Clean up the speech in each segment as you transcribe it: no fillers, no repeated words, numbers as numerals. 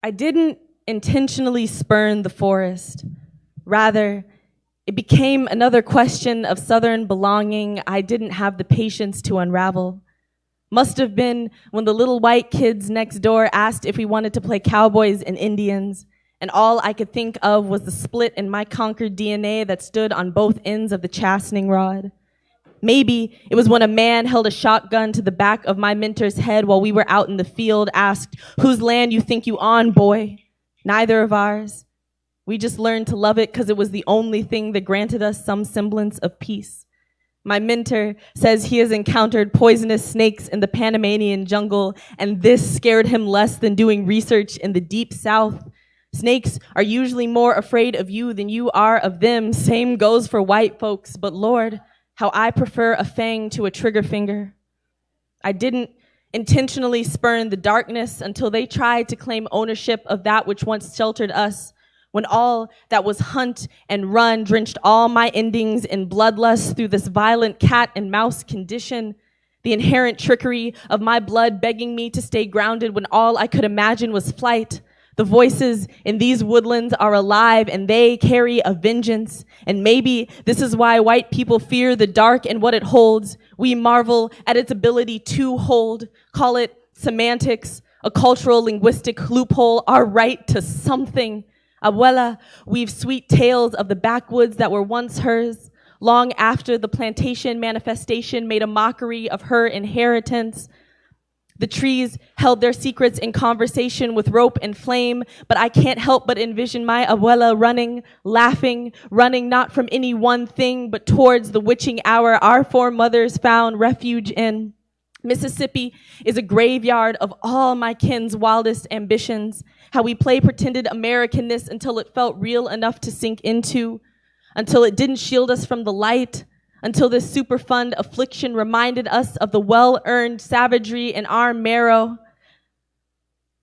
I didn't intentionally spurn the forest. Rather, it became another question of Southern belonging I didn't have the patience to unravel. Must have been when the little white kids next door asked if we wanted to play cowboys and Indians, and all I could think of was the split in my conquered DNA that stood on both ends of the chastening rod. Maybe it was when a man held a shotgun to the back of my mentor's head while we were out in the field, asked, "Whose land you think you on, boy?" Neither of ours. We just learned to love it because it was the only thing that granted us some semblance of peace. My mentor says he has encountered poisonous snakes in the Panamanian jungle, and this scared him less than doing research in the deep South. Snakes are usually more afraid of you than you are of them. Same goes for white folks, but Lord, how I prefer a fang to a trigger finger. I didn't intentionally spurn the darkness until they tried to claim ownership of that which once sheltered us, when all that was hunt and run drenched all my endings in bloodlust through this violent cat and mouse condition, the inherent trickery of my blood begging me to stay grounded when all I could imagine was flight. The voices in these woodlands are alive and they carry a vengeance. And maybe this is why white people fear the dark and what it holds. We marvel at its ability to hold. Call it semantics, a cultural linguistic loophole, our right to something. Abuela weaves sweet tales of the backwoods that were once hers, long after the plantation manifestation made a mockery of her inheritance. The trees held their secrets in conversation with rope and flame, but I can't help but envision my abuela running, laughing, running not from any one thing, but towards the witching hour our foremothers found refuge in. Mississippi is a graveyard of all my kin's wildest ambitions, how we play pretended Americanness until it felt real enough to sink into, until it didn't shield us from the light, until this superfund affliction reminded us of the well-earned savagery in our marrow.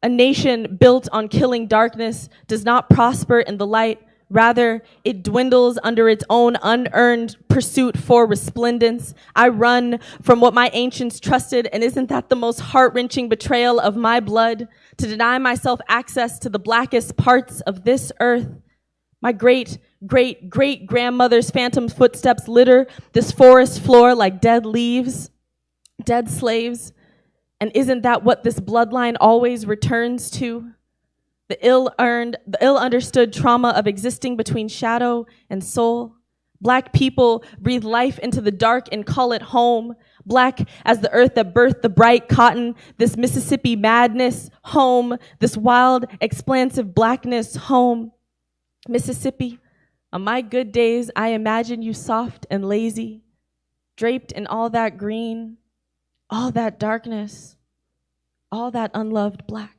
A nation built on killing darkness does not prosper in the light. Rather, it dwindles under its own unearned pursuit for resplendence. I run from what my ancients trusted, and isn't that the most heart-wrenching betrayal of my blood? To deny myself access to the blackest parts of this earth. My great-great-great-grandmother's phantom footsteps litter this forest floor like dead leaves, dead slaves. And isn't that what this bloodline always returns to? The ill-understood trauma of existing between shadow and soul. Black people breathe life into the dark and call it home. Black as the earth that birthed the bright cotton, this Mississippi madness, home. This wild, expansive blackness, home. Mississippi, on my good days, I imagine you soft and lazy, draped in all that green, all that darkness, all that unloved black.